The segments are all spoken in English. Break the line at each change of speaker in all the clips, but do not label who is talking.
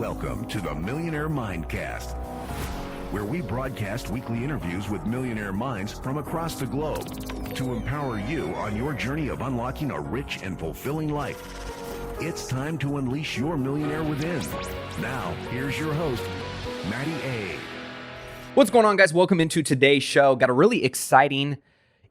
Welcome to the Millionaire Mindcast, where we broadcast weekly interviews with millionaire minds from across the globe to empower you on your journey of unlocking a rich and fulfilling life. It's time to unleash your millionaire within. Now, here's your host, Matty A.
What's going on, guys? Welcome into today's show. Got a really exciting,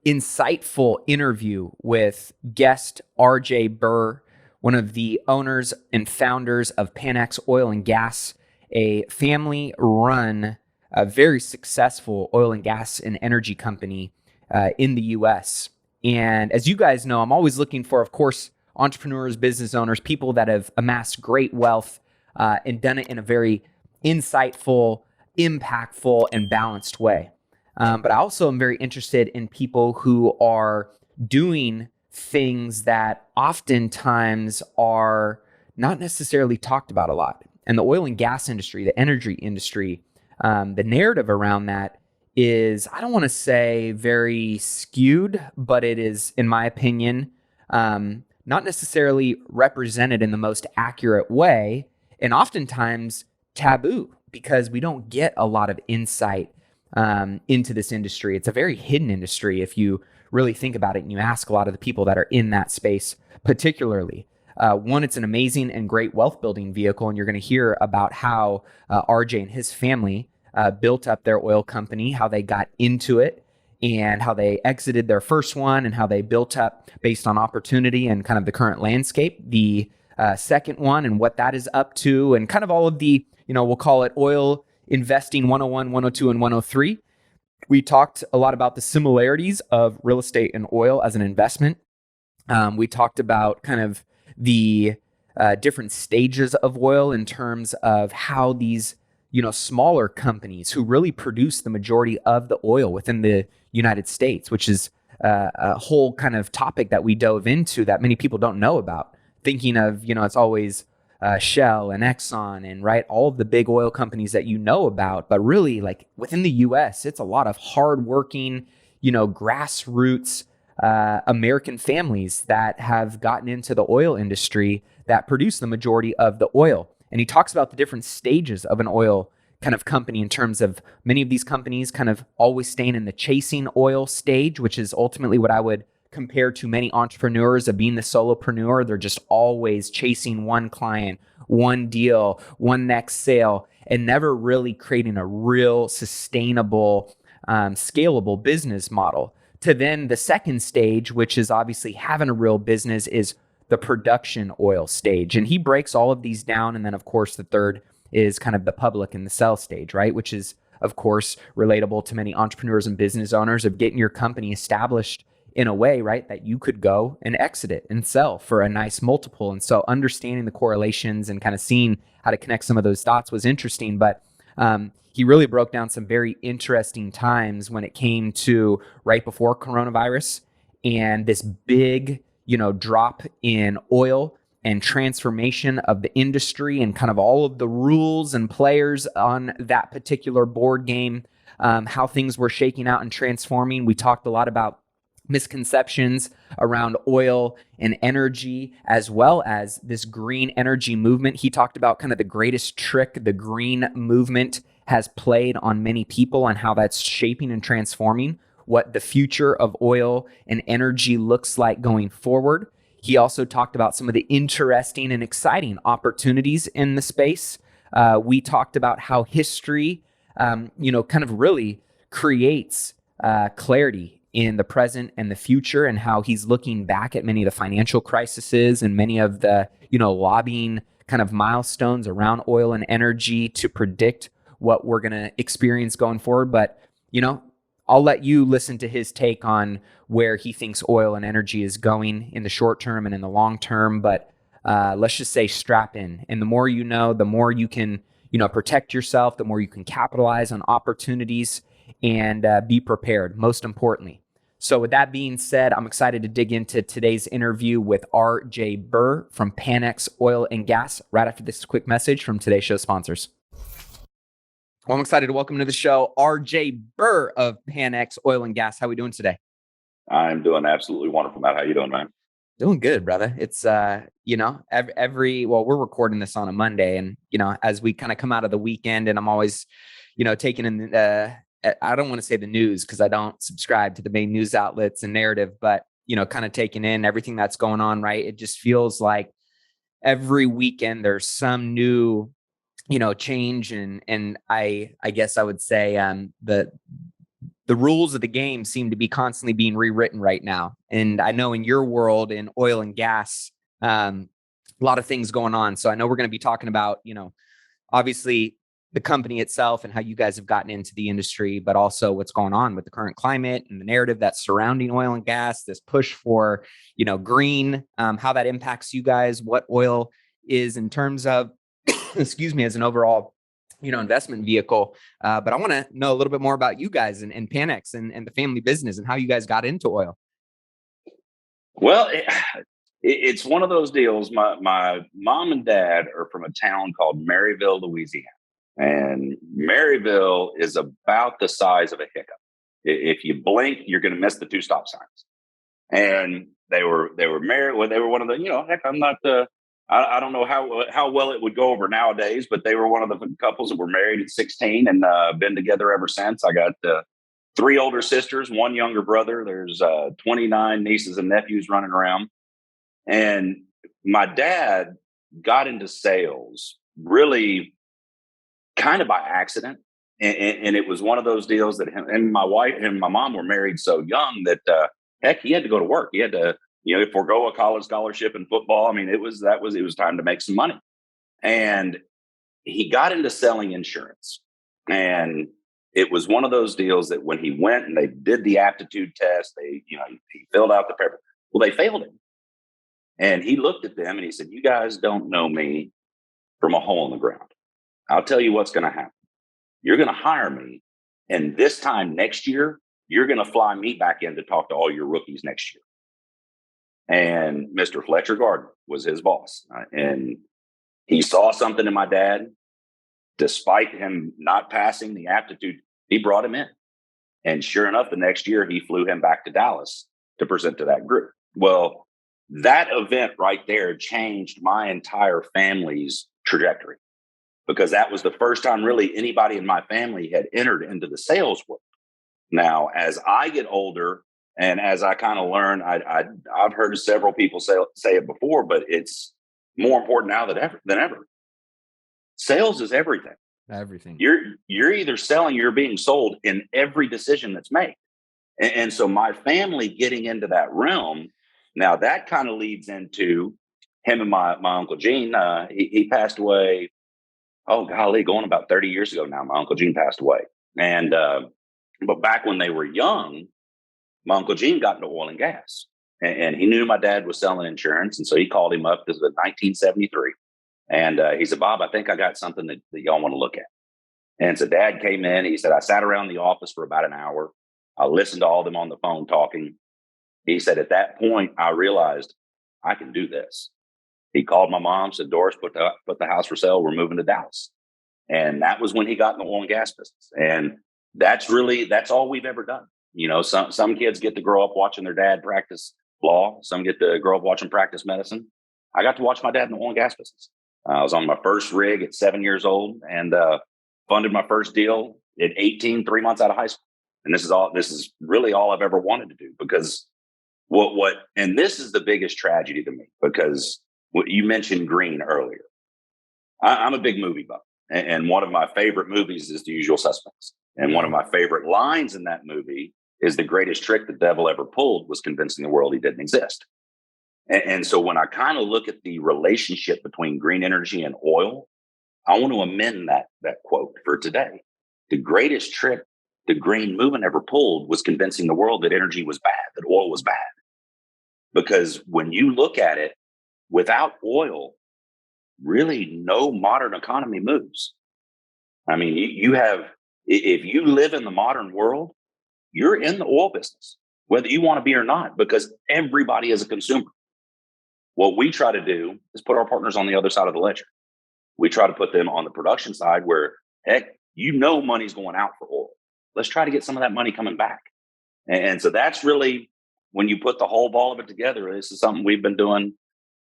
insightful interview with guest RJ Burr, one of the owners and founders of Panex Oil and Gas, a family-run, very successful oil and gas and energy company in the U.S. And as you guys know, I'm always looking for, of course, entrepreneurs, business owners, people that have amassed great wealth and done it in a very insightful, impactful, and balanced way. But I also am very interested in people who are doing things that oftentimes are not necessarily talked about a lot. And the oil and gas industry, the energy industry, the narrative around that is, I don't want to say very skewed, but it is, in my opinion, not necessarily represented in the most accurate way, and oftentimes taboo, because we don't get a lot of insight into this industry. It's a very hidden industry if you really think about it and you ask a lot of the people that are in that space particularly. One, it's an amazing and great wealth building vehicle, and you're going to hear about how RJ and his family built up their oil company, how they got into it, and how they exited their first one, and how they built up based on opportunity and kind of the current landscape, the second one and what that is up to, and kind of all of the, we'll call it oil investing 101, 102, and 103. We talked a lot about the similarities of real estate and oil as an investment. We talked about kind of the different stages of oil in terms of how these, smaller companies who really produce the majority of the oil within the United States, which is a whole kind of topic that we dove into that many people don't know about. Thinking of, it's always Shell and Aitchison and all of the big oil companies that you know about, but really like within the US, it's a lot of hardworking, grassroots American families that have gotten into the oil industry that produce the majority of the oil. And he talks about the different stages of an oil kind of company in terms of many of these companies kind of always staying in the chasing oil stage, which is ultimately what I would compare to many entrepreneurs of being the solopreneur. They're just always chasing one client, one deal, one next sale, and never really creating a real sustainable, scalable business model. To then the second stage, which is obviously having a real business, is the production oil stage. And he breaks all of these down. And then, of course, the third is kind of the public and the sell stage, right? Which is, of course, relatable to many entrepreneurs and business owners of getting your company established in a way, right, that you could go and exit it and sell for a nice multiple. And so understanding the correlations and kind of seeing how to connect some of those dots was interesting. But he really broke down some very interesting times when it came to right before coronavirus and this big, drop in oil and transformation of the industry and kind of all of the rules and players on that particular board game, how things were shaking out and transforming. We talked a lot about misconceptions around oil and energy, as well as this green energy movement. He talked about kind of the greatest trick the green movement has played on many people and how that's shaping and transforming what the future of oil and energy looks like going forward. He also talked about some of the interesting and exciting opportunities in the space. We talked about how history, kind of really creates clarity in the present and the future, and how he's looking back at many of the financial crises and many of the, lobbying kind of milestones around oil and energy to predict what we're going to experience going forward. But, I'll let you listen to his take on where he thinks oil and energy is going in the short term and in the long term. But let's just say strap in. And the more you know, the more you can, protect yourself, the more you can capitalize on opportunities and be prepared, most importantly. So with that being said, I'm excited to dig into today's interview with RJ Burr from Panex Oil and Gas right after this quick message from today's show sponsors. Well, I'm excited to welcome to the show RJ Burr of Panex Oil and Gas. How are we doing today?
I'm doing absolutely wonderful, Matt. How you doing, man?
Doing good, brother. It's we're recording this on a Monday, and as we kind of come out of the weekend, and I'm always, taking in I don't want to say the news because I don't subscribe to the main news outlets and narrative, but kind of taking in everything that's going on, right? It just feels like every weekend there's some new, change, and I guess I would say the rules of the game seem to be constantly being rewritten right now. And I know in your world, in oil and gas, a lot of things going on. So I know we're going to be talking about, obviously the company itself and how you guys have gotten into the industry, but also what's going on with the current climate and the narrative that's surrounding oil and gas, this push for, green, how that impacts you guys, what oil is in terms of, excuse me, as an overall investment vehicle. But I want to know a little bit more about you guys and Panex and the family business and how you guys got into oil.
Well, it's one of those deals. My mom and dad are from a town called Maryville, Louisiana. And Maryville is about the size of a hiccup. If you blink, you're going to miss the two stop signs. And they were married. Well, they were one of the, heck, I'm not the, I don't know how well it would go over nowadays, but they were one of the couples that were married at 16 and been together ever since. I got 3 older sisters, 1 younger brother. There's 29 nieces and nephews running around. And my dad got into sales really kind of by accident. And it was one of those deals that him and my wife and my mom were married so young that heck, he had to go to work. He had to, forego a college scholarship in football. I mean, it was time to make some money. And he got into selling insurance. And it was one of those deals that when he went and they did the aptitude test, he filled out the paper. Well, they failed him. And he looked at them and he said, "You guys don't know me from a hole in the ground. I'll tell you what's going to happen. You're going to hire me. And this time next year, you're going to fly me back in to talk to all your rookies next year." And Mr. Fletcher Gardner was his boss. And he saw something in my dad. Despite him not passing the aptitude, he brought him in. And sure enough, the next year, he flew him back to Dallas to present to that group. Well, that event right there changed my entire family's trajectory, because that was the first time really anybody in my family had entered into the sales world. Now, as I get older and as I kind of learn, I've heard several people say it before, but it's more important now than ever. Sales is everything.
Everything.
You're either selling, you're being sold in every decision that's made. And so my family getting into that realm, now that kind of leads into him and my Uncle Gene. He passed away, oh golly, going about 30 years ago now. My Uncle Gene passed away. And but back when they were young, my Uncle Gene got into oil and gas. And he knew my dad was selling insurance. And so he called him up. This was 1973. And he said, "Bob, I think I got something that y'all want to look at." And so Dad came in. He said, "I sat around the office for about an hour. I listened to all of them on the phone talking." He said, "At that point, I realized I can do this." He called my mom, said, "Doris, put the house for sale. We're moving to Dallas." And that was when he got in the oil and gas business. And that's all we've ever done. Some kids get to grow up watching their dad practice law. Some get to grow up watching practice medicine. I got to watch my dad in the oil and gas business. I was on my first rig at 7 years old and funded my first deal at 18, 3 months out of high school. And this is really all I've ever wanted to do, because and this is the biggest tragedy to me, because what you mentioned green earlier. I'm a big movie buff. And one of my favorite movies is The Usual Suspects. And one of my favorite lines in that movie is, "The greatest trick the devil ever pulled was convincing the world he didn't exist." And so when I kind of look at the relationship between green energy and oil, I want to amend that quote for today. The greatest trick the green movement ever pulled was convincing the world that energy was bad, that oil was bad. Because when you look at it, without oil, really no modern economy moves. I mean, if you live in the modern world, you're in the oil business, whether you want to be or not, because everybody is a consumer. What we try to do is put our partners on the other side of the ledger. We try to put them on the production side where, heck, money's going out for oil. Let's try to get some of that money coming back. And so that's really when you put the whole ball of it together, this is something we've been doing.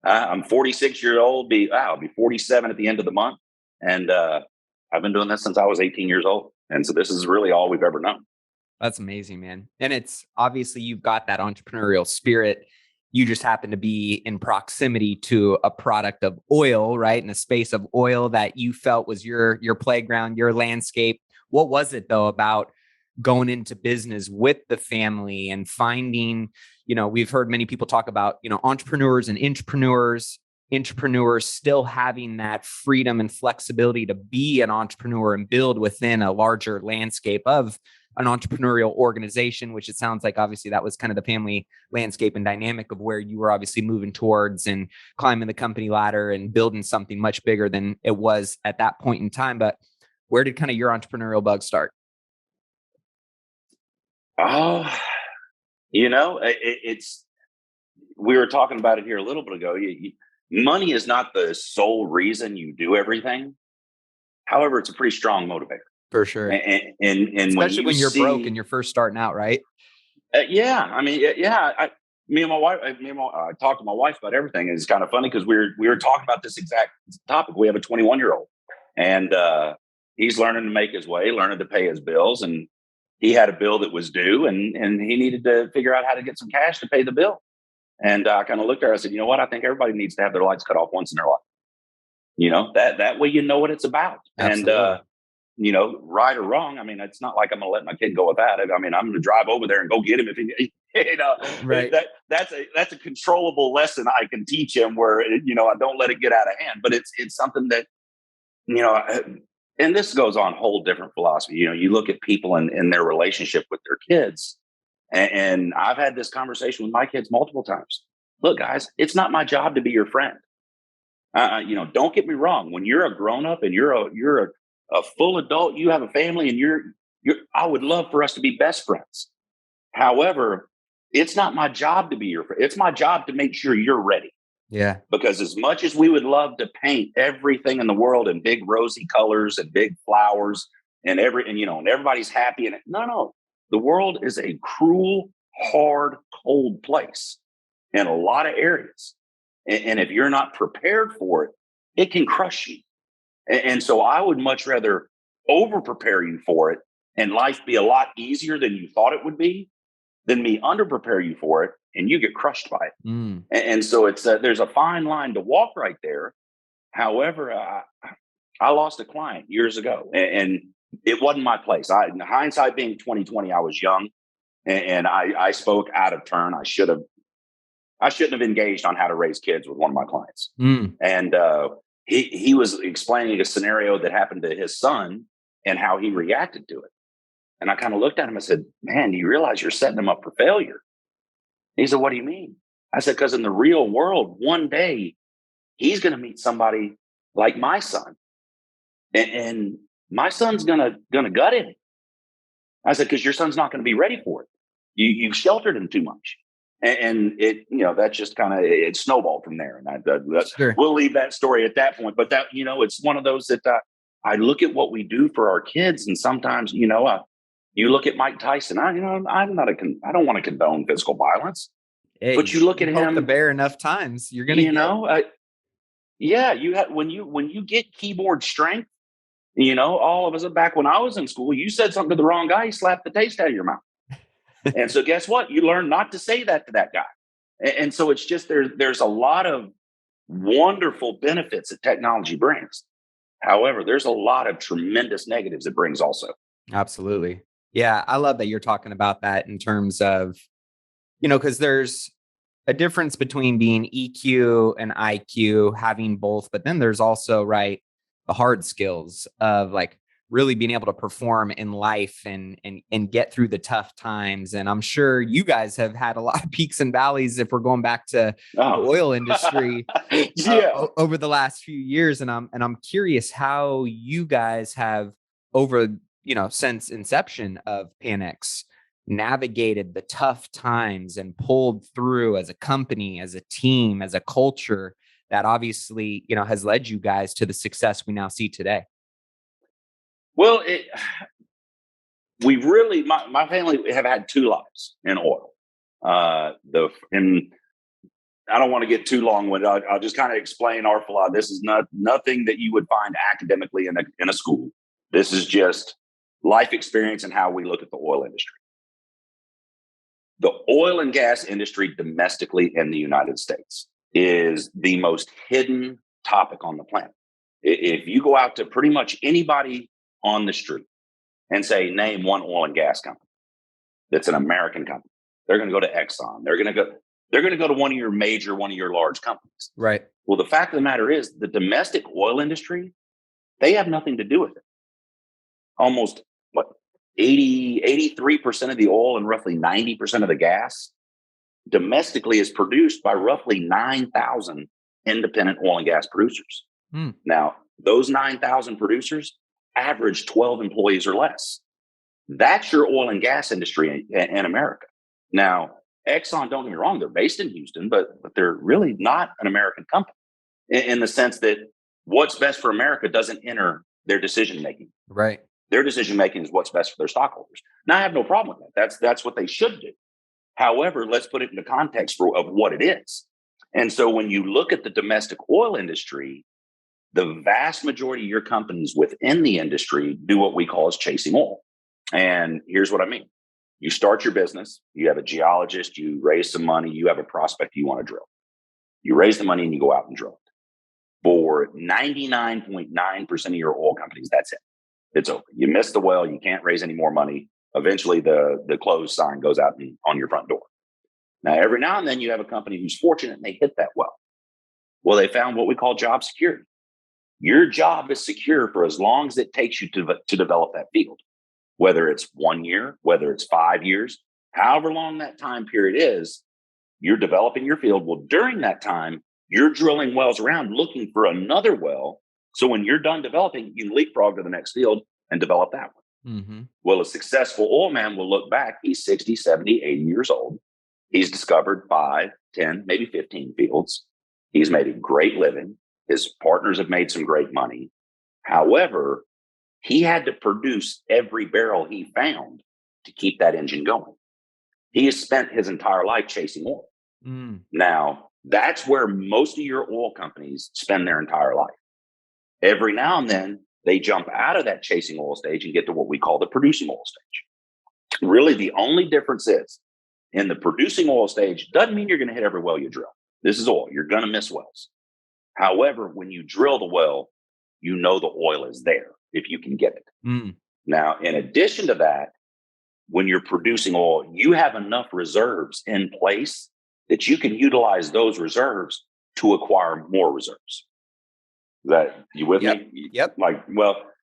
I'm 46 years old. I'll be 47 at the end of the month. And I've been doing this since I was 18 years old. And so this is really all we've ever known.
That's amazing, man. And it's obviously you've got that entrepreneurial spirit. You just happen to be in proximity to a product of oil, right? In a space of oil that you felt was your playground, your landscape. What was it though about going into business with the family and finding, we've heard many people talk about, entrepreneurs and intrapreneurs still having that freedom and flexibility to be an entrepreneur and build within a larger landscape of an entrepreneurial organization, which it sounds like obviously that was kind of the family landscape and dynamic of where you were obviously moving towards and climbing the company ladder and building something much bigger than it was at that point in time. But where did kind of your entrepreneurial bug start?
Oh, it's, we were talking about it here a little bit ago. Money is not the sole reason you do everything. However, it's a pretty strong motivator.
For sure.
And
especially when you're broke and you're first starting out, right?
Yeah. I mean, yeah. I talked to my wife about everything. And it's kind of funny because we were talking about this exact topic. We have a 21-year-old and he's learning to make his way, learning to pay his bills. And he had a bill that was due and he needed to figure out how to get some cash to pay the bill. And I kind of looked at her. I said, you know what? I think everybody needs to have their lights cut off once in their life. That way, you know what it's about.
Absolutely.
And, right or wrong. I mean, it's not like I'm going to let my kid go without it. I mean, I'm going to drive over there and go get him if he,
right.
That's a controllable lesson I can teach him where, I don't let it get out of hand, but it's something that, and this goes on whole different philosophy. You look at people in their relationship with their kids. And I've had this conversation with my kids multiple times. Look, guys, it's not my job to be your friend. Don't get me wrong. When you're a grown up and you're a full adult, you have a family, and I would love for us to be best friends. However, it's not my job to be your friend. It's my job to make sure you're ready.
Yeah.
Because as much as we would love to paint everything in the world in big rosy colors and big flowers and everybody's happy in it. No. The world is a cruel, hard, cold place in a lot of areas. And if you're not prepared for it, it can crush you. And so I would much rather over prepare you for it and life be a lot easier than you thought it would be than me under prepare you for it and you get crushed by it.
Mm.
And so it's there's a fine line to walk right there. However, I lost a client years ago and it wasn't my place. In hindsight being 2020, I was young and I spoke out of turn. I shouldn't have engaged on how to raise kids with one of my clients.
Mm.
And he was explaining a scenario that happened to his son and how he reacted to it. And I kind of looked at him and said, man, do you realize you're setting him up for failure? He said, what do you mean? I said, because in the real world, one day he's going to meet somebody like my son. And my son's gonna gut it. I said, because your son's not going to be ready for it. You've sheltered him too much. And it, that's just kind of, it snowballed from there. And
Sure.
We'll leave that story at that point. But that, it's one of those that I look at what we do for our kids. And sometimes, you look at Mike Tyson. I don't want to condone physical violence.
Hey,
but you look at him
the bear enough times, you're going to,
you have, when you get keyboard strength, all of us back when I was in school, you said something to the wrong guy, he slapped the taste out of your mouth. And so guess what? You learn not to say that to that guy. And so it's just, there's a lot of wonderful benefits that technology brings. However, there's a lot of tremendous negatives it brings also.
Absolutely. Yeah. I love that you're talking about that in terms of, because there's a difference between being EQ and IQ, having both, but then there's also, right, the hard skills of like really being able to perform in life and get through the tough times. And I'm sure you guys have had a lot of peaks and valleys if we're going back to the oil industry over the last few years. And I'm curious how you guys have over, since inception of Panex navigated the tough times and pulled through as a company, as a team, as a culture that obviously, has led you guys to the success we now see today.
Well, my family have had two lives in oil. And I don't want to get too long-winded. I'll just kind of explain our philosophy. This is nothing that you would find academically in a school. This is just life experience and how we look at the oil industry. The oil and gas industry domestically in the United States is the most hidden topic on the planet. If you go out to pretty much anybody on the street and say, name one oil and gas company that's an American company, they're going to go to Exxon. They're going to go to one of your large companies.
Right.
Well, the fact of the matter is the domestic oil industry, they have nothing to do with it. Almost 83% of the oil and roughly 90% of the gas domestically is produced by roughly 9,000 independent oil and gas producers. Now, those 9,000 producers average 12 employees or less. That's your oil and gas industry in America. Now, Exxon, don't get me wrong, they're based in Houston, but they're really not an American company in the sense that what's best for America doesn't enter their decision making.
Right.
Their decision making is what's best for their stockholders. Now, I have no problem with that. That's what they should do. However, let's put it into context of what it is. And so when you look at the domestic oil industry, the vast majority of your companies within the industry do what we call as chasing oil. And here's what I mean. You start your business, you have a geologist, you raise some money, you have a prospect you want to drill. You raise the money and you go out and drill it. For 99.9% of your oil companies, that's it. It's over. You miss the well, you can't raise any more money. Eventually the closed sign goes out on your front door. Now, every now and then you have a company who's fortunate and they hit that well. Well, they found what we call job security. Your job is secure for as long as it takes you to develop that field, whether it's 1 year, whether it's 5 years, however long that time period is, you're developing your field. Well, during that time, you're drilling wells around looking for another well. So when you're done developing, you can leapfrog to the next field and develop that one.
Mm-hmm.
Well, a successful oil man will look back. He's 60, 70, 80 years old. He's discovered 5, 10, maybe 15 fields. He's made a great living. His partners have made some great money. However, he had to produce every barrel he found to keep that engine going. He has spent his entire life chasing oil. Now, that's where most of your oil companies spend their entire life. Every now and then, they jump out of that chasing oil stage and get to what we call the producing oil stage. Really, the only difference is in the producing oil stage doesn't mean you're going to hit every well you drill. This is oil. You're going to miss wells. However, when you drill the well, you know the oil is there if you can get it. Now, in addition to that, when you're producing oil, you have enough reserves in place that you can utilize those reserves to acquire more reserves. Is that you with me?
Yep.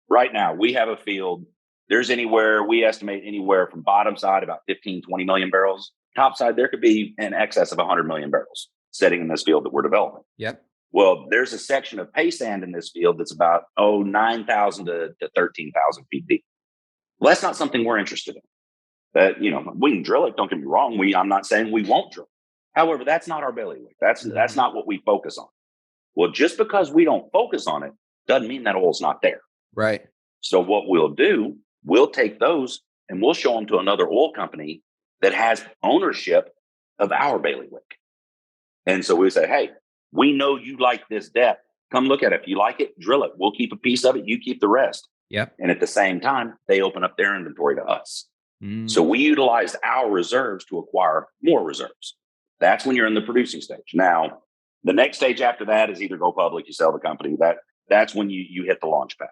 Right now we have a field. We estimate anywhere from bottom side about 15, 20 million barrels. Top side, there could be in excess of 100 million barrels sitting in this field that we're developing.
Yep.
Well, there's a section of pay sand in this field that's about 9,000 to 13,000 feet deep. Well, that's not something we're interested in. That, we can drill it. Don't get me wrong. I'm not saying we won't drill. However, that's not our bailiwick. That's not what we focus on. Well, just because we don't focus on it doesn't mean that oil's not there.
Right.
So what we'll do, we'll take those and we'll show them to another oil company that has ownership of our bailiwick. And so we say, hey, we know you like this depth. Come look at it. If you like it, drill it. We'll keep a piece of it. You keep the rest.
Yep.
And at the same time, they open up their inventory to us. So we utilize our reserves to acquire more reserves. That's when you're in the producing stage. Now, the next stage after that is either go public, you sell the company. That's when you hit the launch pad.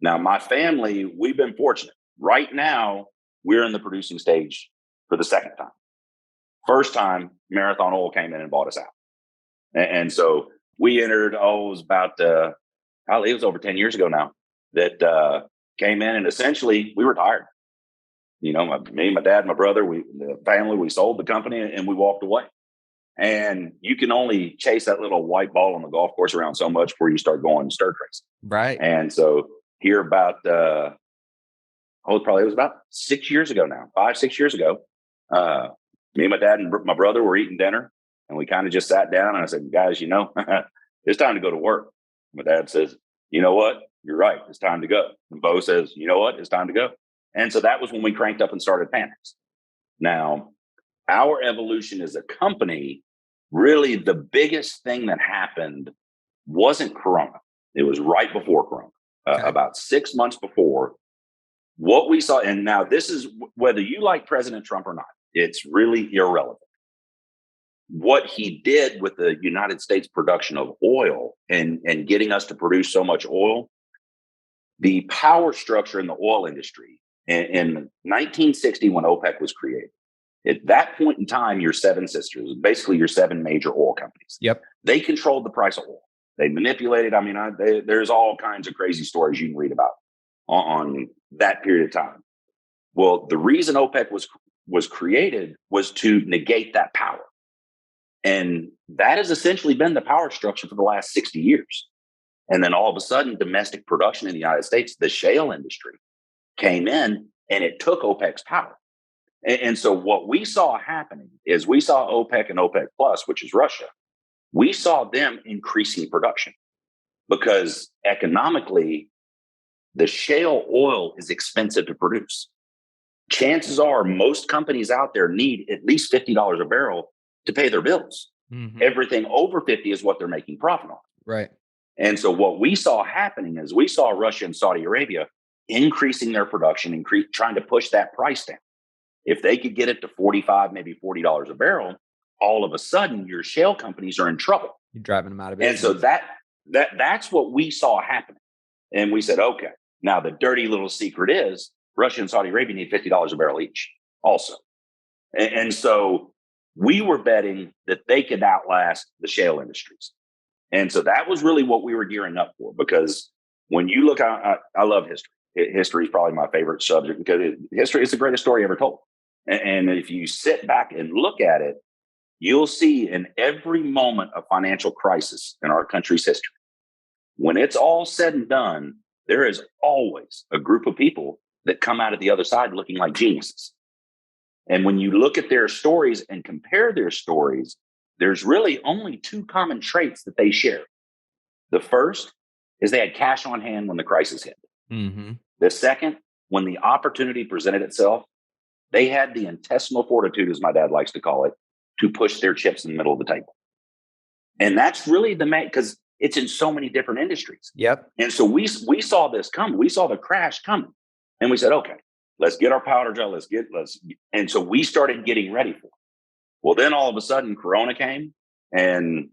Now, my family, we've been fortunate. Right now, we're in the producing stage for the second time. First time, Marathon Oil came in and bought us out. And so we entered, it was over 10 years ago now, that came in and essentially we retired. Me, my dad, my brother, the family, we sold the company and we walked away. And you can only chase that little white ball on the golf course around so much before you start going stir crazy.
Right.
And so here about, it was about 6 years ago now, 5-6 years ago, me and my dad and my brother were eating dinner and we kind of just sat down and I said, guys, it's time to go to work. My dad says, you know what? You're right. It's time to go. And Bo says, you know what? It's time to go. And so that was when we cranked up and started Panex. Now, our evolution as a company, really the biggest thing that happened wasn't Corona. It was right before Corona, about 6 months before. What we saw, and now this is whether you like President Trump or not, it's really irrelevant. What he did with the United States production of oil and getting us to produce so much oil, the power structure in the oil industry in 1960, when OPEC was created, at that point in time, your seven sisters, basically your seven major oil companies, they controlled the price of oil. They manipulated. I mean, there's all kinds of crazy stories you can read about on that period of time. Well, the reason OPEC was created was to negate that power. And that has essentially been the power structure for the last 60 years. And then all of a sudden, domestic production in the United States, the shale industry, came in and it took OPEC's power. And so what we saw happening is we saw OPEC and OPEC Plus, which is Russia, we saw them increasing production because economically, the shale oil is expensive to produce. Chances are most companies out there need at least $50 a barrel to pay their bills. Mm-hmm. Everything over 50 is what they're making profit on.
Right.
And so what we saw happening is we saw Russia and Saudi Arabia increasing their production, trying to push that price down. If they could get it to $45, maybe $40 a barrel, all of a sudden your shale companies are in trouble.
You're driving them out of business.
And so that's what we saw happening. And we said, okay, now the dirty little secret is Russia and Saudi Arabia need $50 a barrel each also. And so we were betting that they could outlast the shale industries. And so that was really what we were gearing up for, because when you look, I love history. History is probably my favorite subject because history is the greatest story ever told. And if you sit back and look at it, you'll see in every moment of financial crisis in our country's history, when it's all said and done, there is always a group of people that come out of the other side looking like geniuses. And when you look at their stories and compare their stories, there's really only two common traits that they share. The first is they had cash on hand when the crisis hit. Mm-hmm. The second, when the opportunity presented itself, they had the intestinal fortitude, as my dad likes to call it, to push their chips in the middle of the table. And that's really the main, because it's in so many different industries.
Yep.
And so we saw this coming. We saw the crash coming. And we said, okay, let's get our powder gel. And so we started getting ready for it. Well, then all of a sudden Corona came and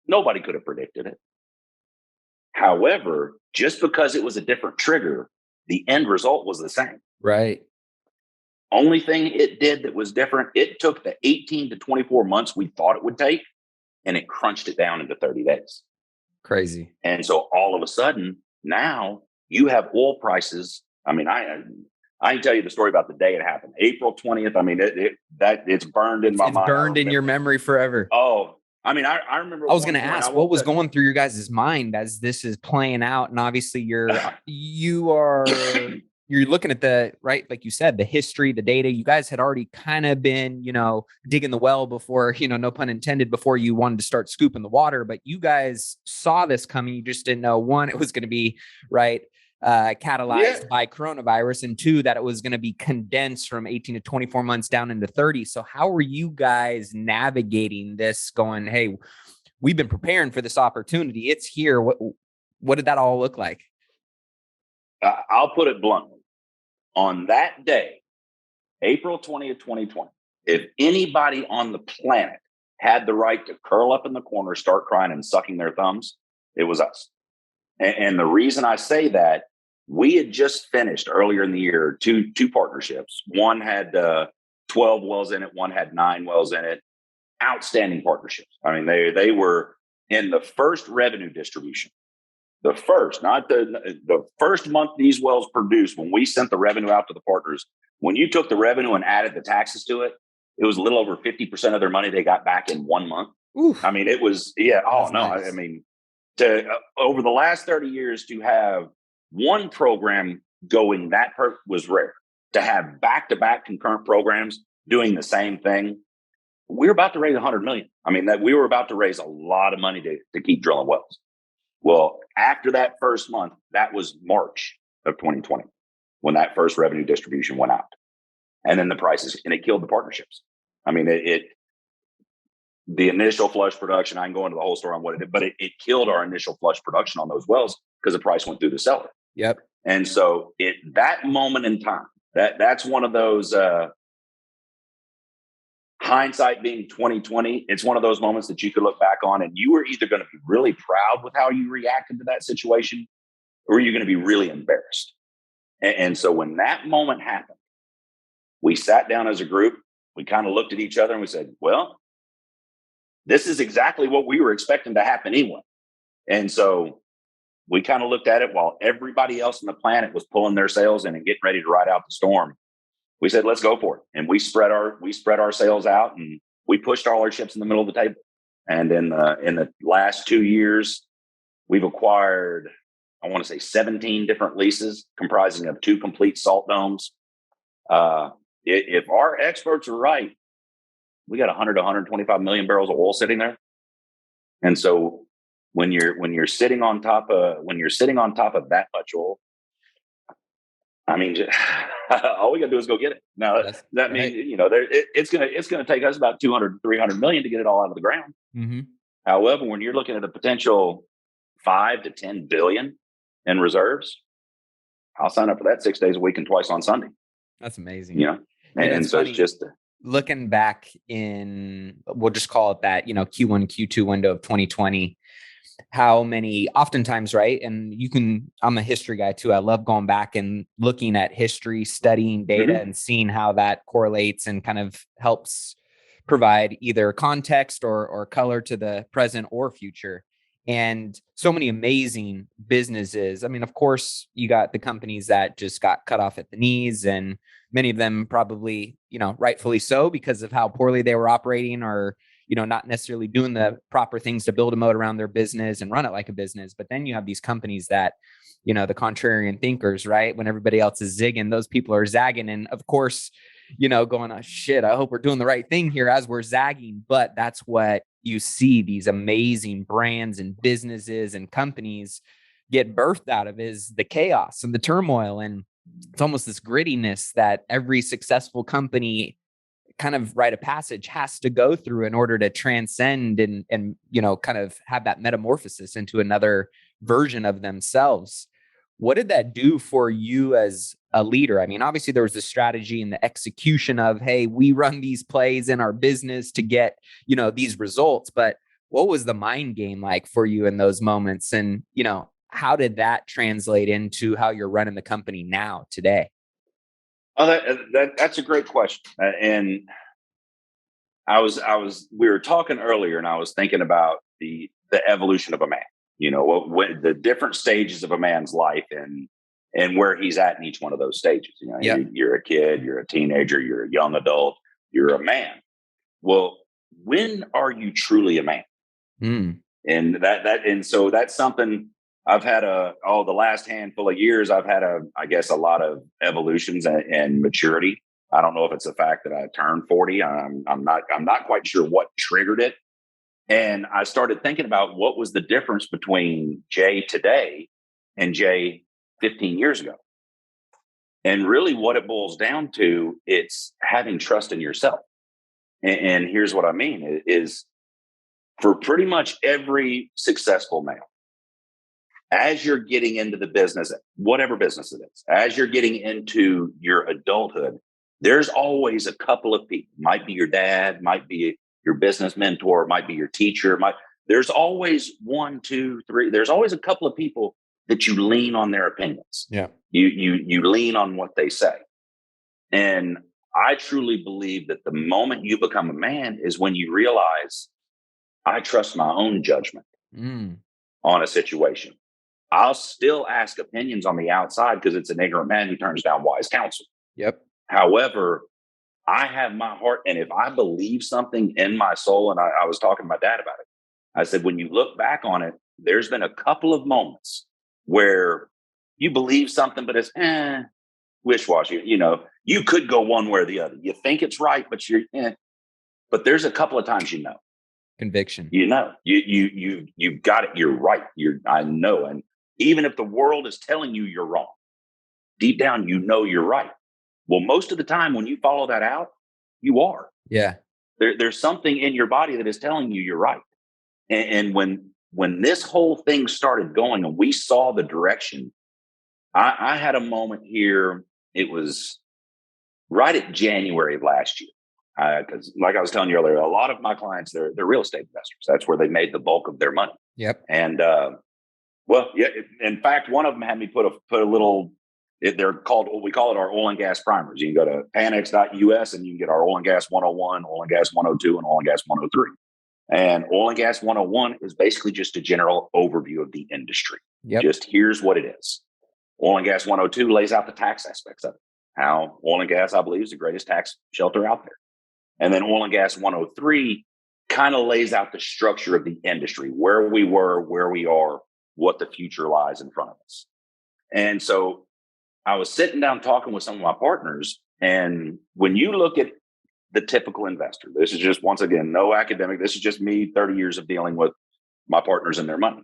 nobody could have predicted it. However, just because it was a different trigger, the end result was the same.
Right.
Only thing it did that was different, it took the 18 to 24 months we thought it would take, and it crunched it down into 30 days.
Crazy.
And so all of a sudden, now you have oil prices. I mean, I can tell you the story about the day it happened. April 20th. I mean, it's burned in my mind.
It's burned in your memory forever.
Oh, I mean, I remember.
I was going to ask, what was going through your guys' mind as this is playing out? And obviously you're looking at the, right, like you said, the history, the data. You guys had already kind of been, digging the well before, no pun intended, before you wanted to start scooping the water. But you guys saw this coming. You just didn't know, one, it was going to be, right, catalyzed by coronavirus, and two, that it was going to be condensed from 18 to 24 months down into 30. So how were you guys navigating this, going, hey, we've been preparing for this opportunity, it's here? What did that all look like?
I'll put it bluntly. On that day, April 20th, 2020, if anybody on the planet had the right to curl up in the corner, start crying and sucking their thumbs, it was us. And the reason I say that, we had just finished earlier in the year two partnerships. One had 12 wells in it. One had 9 wells in it. Outstanding partnerships. I mean, they were in the first revenue distribution. The first, not the first month these wells produced, when we sent the revenue out to the partners, when you took the revenue and added the taxes to it, it was a little over 50% of their money they got back in 1 month. Oof. I mean, it was, yeah. Oh, no. Nice. I mean, over the last 30 years to have one program going that was rare. To have back-to-back concurrent programs doing the same thing, we're about to raise $100 million. I mean, that we were about to raise a lot of money to keep drilling wells. Well, after that first month, that was March of 2020 when that first revenue distribution went out. And then the prices, and it killed the partnerships. I mean, the initial flush production, I can go into the whole story on what it did, but it killed our initial flush production on those wells because the price went through the cellar.
Yep.
And so that moment in time, that's one of those hindsight being 2020. It's one of those moments that you could look back on and you were either going to be really proud with how you reacted to that situation, or you're going to be really embarrassed. And so when that moment happened, we sat down as a group, we kind of looked at each other and we said, well, this is exactly what we were expecting to happen anyway. And so we kind of looked at it while everybody else on the planet was pulling their sails in and getting ready to ride out the storm. We said, let's go for it. And we spread our sails out and we pushed all our chips in the middle of the table. And in the last 2 years, we've acquired, I want to say 17 different leases comprising of 2 complete salt domes. If our experts are right, we got 100 to 125 million barrels of oil sitting there. And so when you're sitting on top of that much oil, I mean, all we got to do is go get it. Now that means, it's going to take us about 200, 300 million to get it all out of the ground.
Mm-hmm.
However, when you're looking at a potential 5 to 10 billion in reserves, I'll sign up for that 6 days a week and twice on Sunday.
That's amazing.
And so
funny.
it's just
looking back in, we'll just call it that, Q1, Q2 window of 2020, how many oftentimes, right? And I'm a history guy too. I love going back and looking at history, studying data and seeing how that correlates and kind of helps provide either context or color to the present or future. And so many amazing businesses. I mean, of course, you got the companies that just got cut off at the knees, and many of them probably, rightfully so because of how poorly they were operating or, not necessarily doing the proper things to build a moat around their business and run it like a business. But then you have these companies that, the contrarian thinkers, right? When everybody else is zigging, those people are zagging. And of course, going, oh, shit, I hope we're doing the right thing here as we're zagging. But that's what you see these amazing brands and businesses and companies get birthed out of, is the chaos and the turmoil. And it's almost this grittiness that every successful company kind of rite of passage has to go through in order to transcend and kind of have that metamorphosis into another version of themselves. What did that do for you as a leader? I mean, obviously there was the strategy and the execution of, hey, we run these plays in our business to get, these results. But what was the mind game like for you in those moments? And, how did that translate into how you're running the company now today?
Oh, that's a great question. And we were talking earlier and I was thinking about the evolution of a man, what the different stages of a man's life and where he's at in each one of those stages. You're a kid, you're a teenager, you're a young adult, you're a man. Well, when are you truly a man? And so that's something I've had the last handful of years, I've had a lot of evolutions and maturity. I don't know if it's the fact that I turned 40. I'm not quite sure what triggered it. And I started thinking about what was the difference between Jay today and Jay 15 years ago. And really what it boils down to, it's having trust in yourself. And here's what I mean is for pretty much every successful male, as you're getting into the business, whatever business it is, as you're getting into your adulthood, there's always a couple of people, might be your dad, might be your business mentor, might be your teacher. There's always 1, 2, 3. There's always a couple of people that you lean on their opinions.
Yeah.
You lean on what they say. And I truly believe that the moment you become a man is when you realize I trust my own judgment on a situation. I'll still ask opinions on the outside because it's an ignorant man who turns down wise counsel.
Yep.
However, I have my heart, and if I believe something in my soul, and I was talking to my dad about it, I said, when you look back on it, there's been a couple of moments where you believe something, but it's wish-washy. You could go one way or the other. You think it's right, but but there's a couple of times
conviction.
You've got it. You're right. I know. And even if the world is telling you you're wrong, deep down, you're right. Well, most of the time when you follow that out, you are.
Yeah.
There's something in your body that is telling you you're right. And when this whole thing started going and we saw the direction, I had a moment here. It was right at January of last year. Because like I was telling you earlier, a lot of my clients, they're real estate investors. That's where they made the bulk of their money.
Yep.
And in fact, one of them had me put a little. They're called, we call it our oil and gas primers. You can go to Panex.us and you can get our oil and gas 101, oil and gas 102, and oil and gas 103. And oil and gas 101 is basically just a general overview of the industry.
Yep.
Just here's what it is. Oil and gas 102 lays out the tax aspects of it. How oil and gas, I believe, is the greatest tax shelter out there. And then oil and gas 103 kind of lays out the structure of the industry, where we were, where we are, what the future lies in front of us. And so I was sitting down talking with some of my partners. And when you look at the typical investor, this is just, once again, no academic. This is just me, 30 years of dealing with my partners and their money.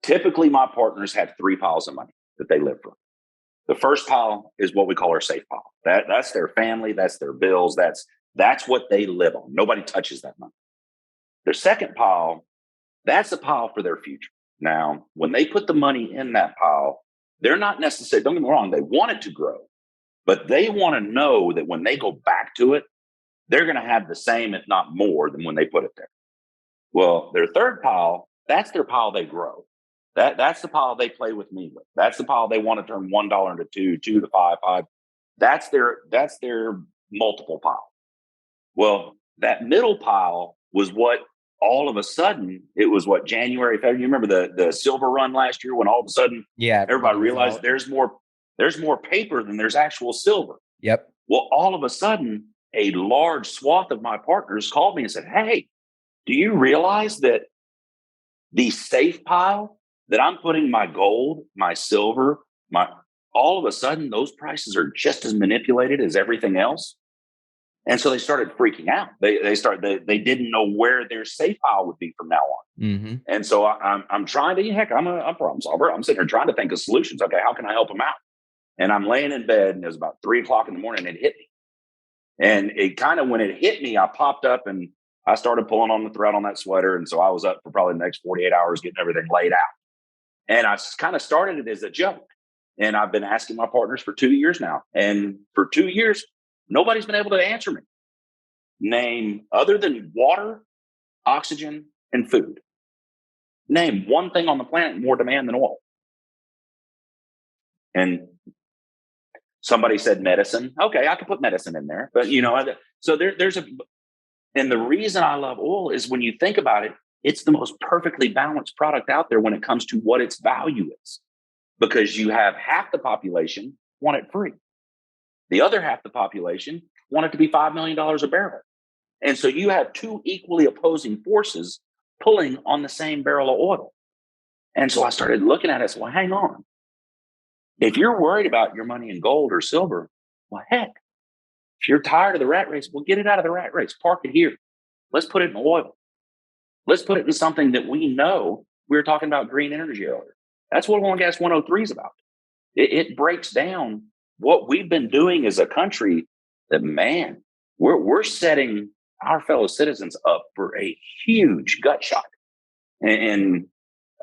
Typically, my partners have 3 piles of money that they live from. The first pile is what we call our safe pile. That's their family. That's their bills. That's what they live on. Nobody touches that money. Their second pile, that's a pile for their future. Now, when they put the money in that pile, they're not necessarily, don't get me wrong, they want it to grow, but they want to know that when they go back to it, they're going to have the same, if not more, than when they put it there. Well, their third pile, that's their pile they grow. That's the pile they play with me with. That's the pile they want to turn $1 into 2, 2 to 5, 5. That's their multiple pile. Well, that middle pile was what all of a sudden, it was what, January, February. You remember the silver run last year when all of a sudden everybody realized there's more paper than there's actual silver.
Yep.
Well, all of a sudden, a large swath of my partners called me and said, "Hey, do you realize that the safe pile that I'm putting my gold, my silver, all of a sudden those prices are just as manipulated as everything else?" And so they started freaking out. They didn't know where their safe pile would be from now on.
Mm-hmm.
And so I'm trying to, heck, I'm a problem solver. I'm sitting here trying to think of solutions. Okay, how can I help them out? And I'm laying in bed, and it was about 3:00 in the morning, and it hit me. And it kind of, when it hit me, I popped up and I started pulling on the thread on that sweater. And so I was up for probably the next 48 hours getting everything laid out. And I kind of started it as a joke. And I've been asking my partners for 2 years now. And for 2 years, nobody's been able to answer me. Name, other than water, oxygen, and food, name one thing on the planet more demand than oil. And somebody said medicine. Okay, I could put medicine in there. But, so there's and the reason I love oil is when you think about it, it's the most perfectly balanced product out there when it comes to what its value is. Because you have half the population want it free. The other half the population want it to be $5 million a barrel. And so you have 2 equally opposing forces pulling on the same barrel of oil. And so I started looking at it. So, well, hang on. If you're worried about your money in gold or silver, well, heck, if you're tired of the rat race, well, get it out of the rat race. Park it here. Let's put it in oil. Let's put it in something that we know. We were talking about green energy earlier. That's what oil and gas 103 is about. It breaks down what we've been doing as a country. That, man, we're setting our fellow citizens up for a huge gut shot. And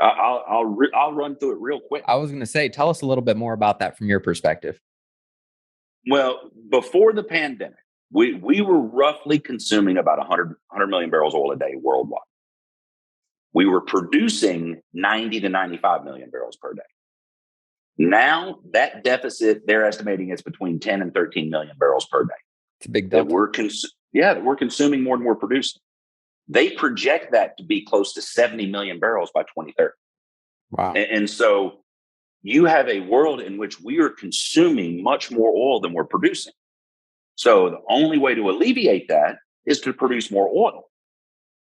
I'll run through it real quick.
I was going to say, tell us a little bit more about that from your perspective.
Well, before the pandemic, we were roughly consuming about 100 million barrels of oil a day worldwide. We were producing 90 to 95 million barrels per day. Now that deficit, they're estimating it's between 10 and 13 million barrels per day.
It's a big delta.
That we're consuming more than we're producing. They project that to be close to 70 million barrels by 2030.
Wow.
And so you have a world in which we are consuming much more oil than we're producing. So the only way to alleviate that is to produce more oil.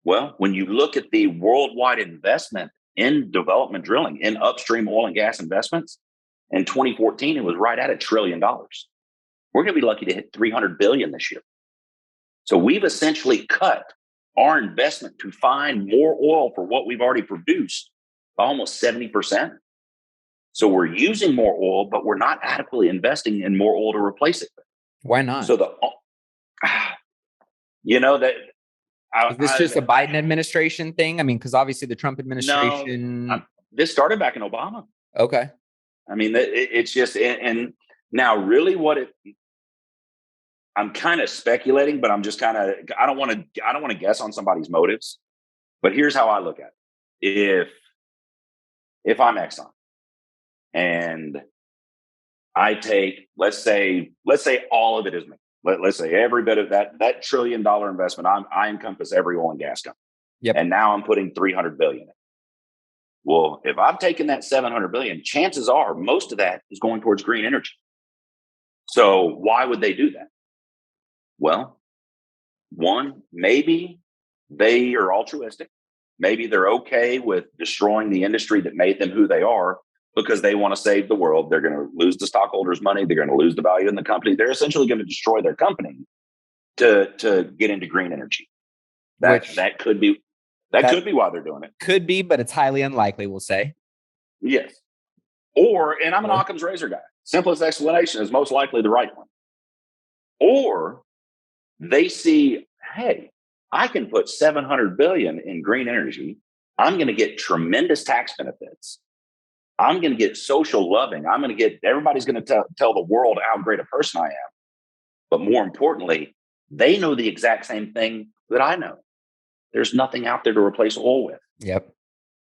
Well, when you look at the worldwide investment in development drilling, in upstream oil and gas investments, in 2014, it was right at $1 trillion. We're going to be lucky to hit 300 billion this year. So we've essentially cut our investment to find more oil for what we've already produced by almost 70%. So we're using more oil, but we're not adequately investing in more oil to replace it with.
Why not?
So You know that
Is this just a Biden administration thing? I mean, because obviously the Trump
no,
administration.
this started back in Obama.
Okay.
I mean, it's just, and now really I'm kind of speculating, but I'm just kind of, I don't want to guess on somebody's motives, but here's how I look at it. If I'm Exxon and I take, let's say all of it is me. Let's say every bit of that $1 trillion investment, I encompass every oil and gas company.
Yep.
And now I'm putting 300 billion in. Well, if I've taken that 700 billion, chances are most of that is going towards green energy. So why would they do that? Well, one, maybe they are altruistic. Maybe they're okay with destroying the industry that made them who they are because they want to save the world. They're going to lose the stockholders' money. They're going to lose the value in the company. They're essentially going to destroy their company to get into green energy. That could be why they're doing it.
Could be, but it's highly unlikely, we'll say.
Yes. And I'm an Occam's razor guy. Simplest explanation is most likely the right one. Or they see, hey, I can put 700 billion in green energy. I'm going to get tremendous tax benefits. I'm going to get social loving. Everybody's going to tell the world how great a person I am. But more importantly, they know the exact same thing that I know. There's nothing out there to replace oil with.
Yep.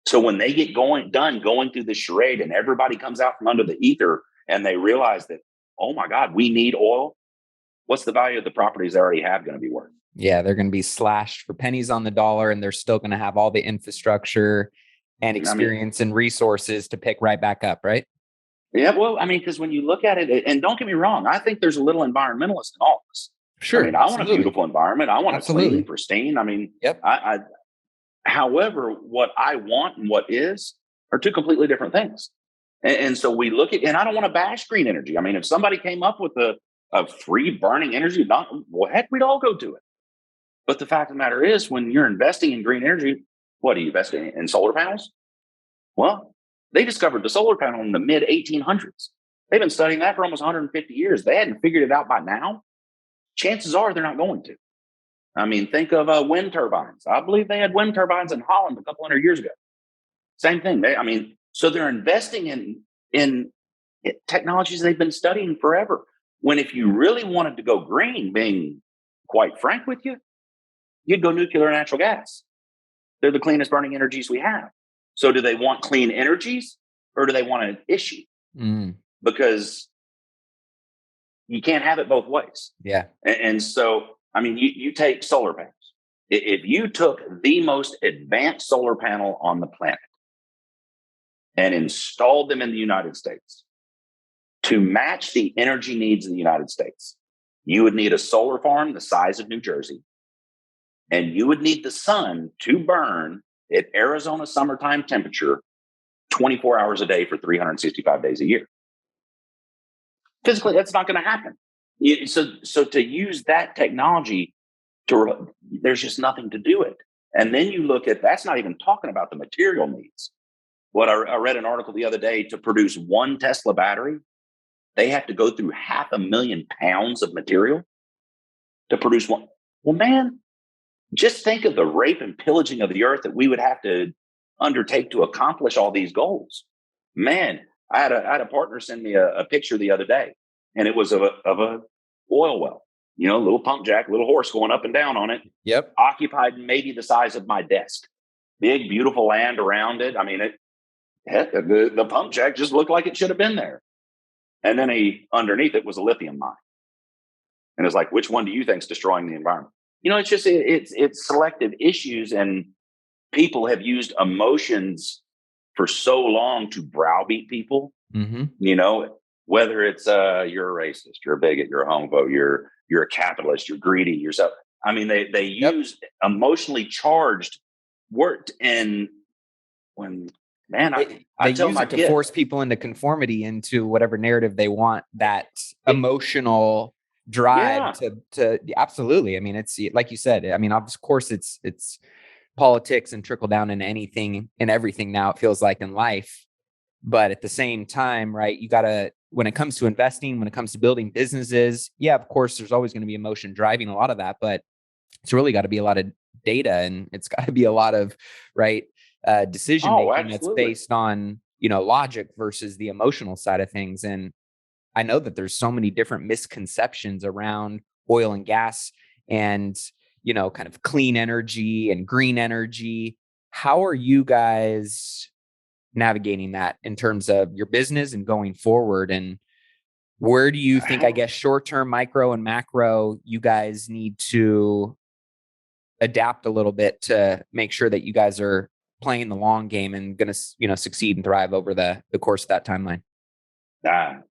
So when they get going through the charade and everybody comes out from under the ether and they realize that, oh my God, we need oil. What's the value of the properties they already have going to be worth?
Yeah, they're going to be slashed for pennies on the dollar, and they're still going to have all the infrastructure and experience and resources to pick right back up, right?
Yeah, well, I mean, because when you look at it, and don't get me wrong, I think there's a little environmentalist in all of this.
Sure.
I mean, I want a beautiful environment. I want it clean and pristine. I mean,
yep.
However, what I want and what is are two completely different things. And so we look at, and I don't want to bash green energy. I mean, if somebody came up with a free burning energy, well, heck, we'd all go do it. But the fact of the matter is, when you're investing in green energy, what are you investing in solar panels? Well, they discovered the solar panel in the mid 1800s. They've been studying that for almost 150 years. They hadn't figured it out by now. Chances are they're not going to. I mean, think of wind turbines. I believe they had wind turbines in Holland a couple hundred years ago. Same thing. So they're investing in technologies they've been studying forever. When if you really wanted to go green, being quite frank with you, you'd go nuclear and natural gas. They're the cleanest burning energies we have. So do they want clean energies or do they want an issue? Because you can't have it both ways.
Yeah.
And so, I mean, you take solar panels. If you took the most advanced solar panel on the planet and installed them in the United States to match the energy needs of the United States, you would need a solar farm the size of New Jersey. And you would need the sun to burn at Arizona summertime temperature 24 hours a day for 365 days a year. Physically, that's not going to happen. So to use that technology, there's just nothing to do it. And then you look at, that's not even talking about the material needs. What I read an article the other day, to produce one Tesla battery, they have to go through 500,000 pounds of material to produce one. Well, man, just think of the rape and pillaging of the earth that we would have to undertake to accomplish all these goals. Man, I had a partner send me a picture the other day, and it was of a oil well, a little pump jack, little horse going up and down on it.
Yep.
Occupied maybe the size of my desk. Big, beautiful land around it. I mean, the pump jack just looked like it should have been there. And then underneath it was a lithium mine. And it's like, which one do you think is destroying the environment? It's just, it's selective issues, and people have used emotions for so long to browbeat people. Whether it's you're a racist, you're a bigot, you're a homophobe, you're a capitalist, you're greedy, yourself. I mean, they use emotionally charged words, and when
they use it to force people into conformity, into whatever narrative they want, that emotional drive to absolutely. I mean, it's like you said, I mean, of course it's politics and trickle down into anything and everything now, it feels like, in life. But at the same time, right, you gotta, when it comes to investing, when it comes to building businesses, yeah, of course, there's always going to be emotion driving a lot of that. But it's really got to be a lot of data, and it's got to be a lot of decision
Oh,
making that's
absolutely.
based on, logic versus the emotional side of things. And I know that there's so many different misconceptions around oil and gas and, kind of clean energy and green energy. How are you guys navigating that in terms of your business and going forward? And where do you think, I guess, short-term, micro and macro, you guys need to adapt a little bit to make sure that you guys are playing the long game and going to, succeed and thrive over the course of that timeline?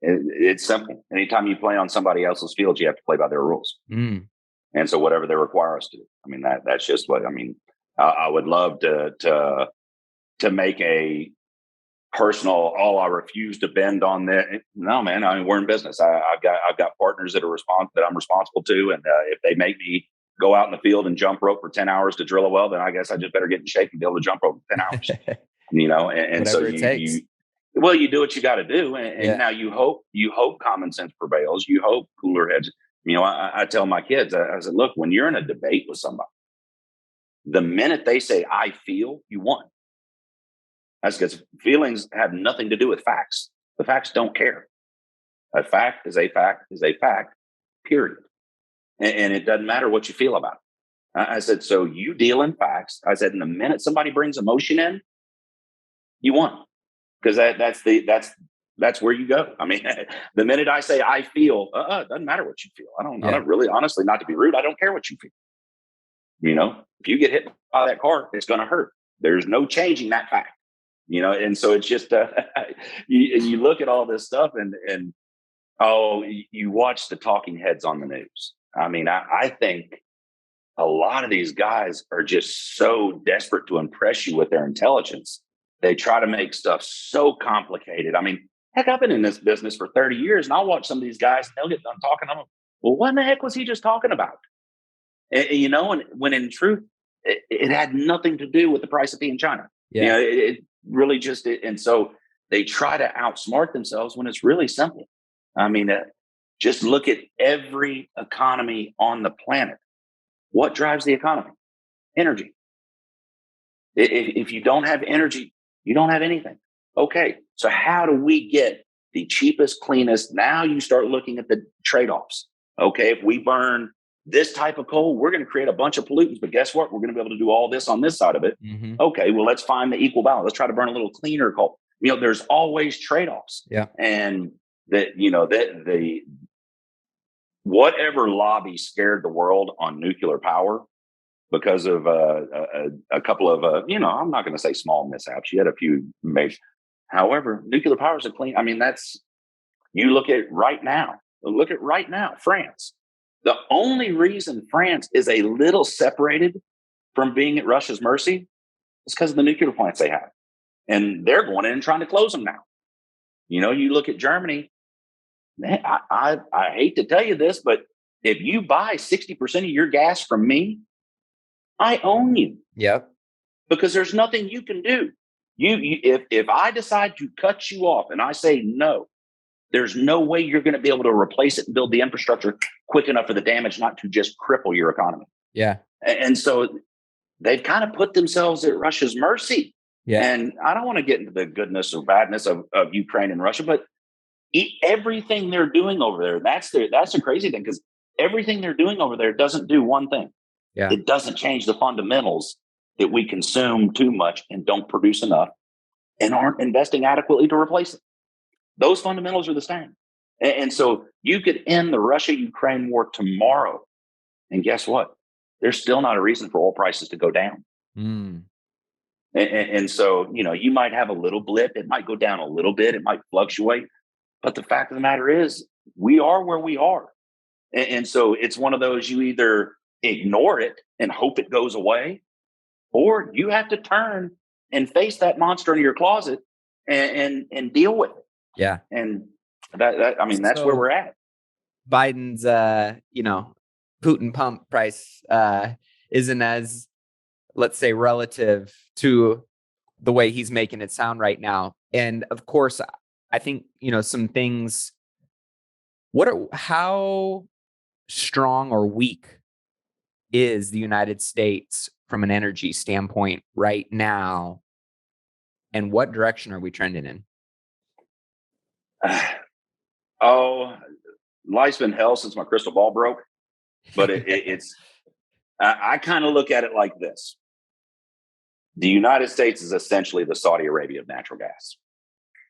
It's simple. Anytime you play on somebody else's field, you have to play by their rules.
Mm.
And so whatever they require us to do. I mean, that's just what, I mean, I would love to make a personal, I refuse to bend on that. No, man, I mean, we're in business. I've got partners that I'm responsible to. And if they make me go out in the field and jump rope for 10 hours to drill a well, then I guess I just better get in shape and be able to jump rope for 10 hours, and so
Whatever it takes.
you do what you got to do. And
Yeah.
now you hope common sense prevails. You hope cooler heads. I tell my kids, I said, look, when you're in a debate with somebody, the minute they say, I feel, you won. That's because feelings have nothing to do with facts. The facts don't care. A fact is a fact is a fact, period. And it doesn't matter what you feel about it. I said, so you deal in facts. I said, and the minute somebody brings emotion in, you won. Because that's where you go. I mean, the minute I say I feel, it doesn't matter what you feel. I don't really, honestly, not to be rude, I don't care what you feel. If you get hit by that car, it's going to hurt. There's no changing that fact. And so it's just you look at all this stuff and you watch the talking heads on the news. I mean, I think a lot of these guys are just so desperate to impress you with their intelligence. They try to make stuff so complicated. I mean, heck, I've been in this business for 30 years, and I'll watch some of these guys, and they'll get done talking. I'm like, well, what in the heck was he just talking about? And when in truth, it had nothing to do with the price of tea in China.
Yeah.
It really just, and so they try to outsmart themselves when it's really simple. I mean, just look at every economy on the planet. What drives the economy? Energy. If you don't have energy, you don't have anything. Okay, so how do we get the cheapest, cleanest? Now you start looking at the trade-offs. Okay, if we burn this type of coal, we're going to create a bunch of pollutants, but guess what? We're going to be able to do all this on this side of it.
Mm-hmm.
Okay, well, let's find the equal balance. Let's try to burn a little cleaner coal. There's always trade-offs.
Yeah.
And the whatever lobby scared the world on nuclear power because of a couple of, I'm not going to say small mishaps. You had a few major. However, nuclear power is a clean. I mean, you look at right now. Look at right now, France. The only reason France is a little separated from being at Russia's mercy is because of the nuclear plants they have. And they're going in and trying to close them now. You look at Germany. Man, I hate to tell you this, but if you buy 60% of your gas from me, I own you.
Yep.
Because there's nothing you can do. If I decide to cut you off and I say no, there's no way you're going to be able to replace it and build the infrastructure quick enough for the damage not to just cripple your economy.
Yeah.
And so they've kind of put themselves at Russia's mercy.
Yeah.
And I don't want to get into the goodness or badness of Ukraine and Russia, but everything they're doing over there, that's the crazy thing, because everything they're doing over there doesn't do one thing.
Yeah.
It doesn't change the fundamentals that we consume too much and don't produce enough and aren't investing adequately to replace it. Those fundamentals are the same. And so you could end the Russia-Ukraine war tomorrow. And guess what? There's still not a reason for oil prices to go down.
Mm.
And so, you might have a little blip. It might go down a little bit. It might fluctuate. But the fact of the matter is, we are where we are. And so it's one of those, you either ignore it and hope it goes away, or you have to turn and face that monster in your closet and deal with it.
Yeah.
And that's where we're at.
Biden's, Putin pump price isn't as, let's say, relative to the way he's making it sound right now. And of course, I think, some things, how strong or weak, is the United States from an energy standpoint right now? And what direction are we trending in?
Oh, life's been hell since my crystal ball broke. But I kind of look at it like this. The United States is essentially the Saudi Arabia of natural gas.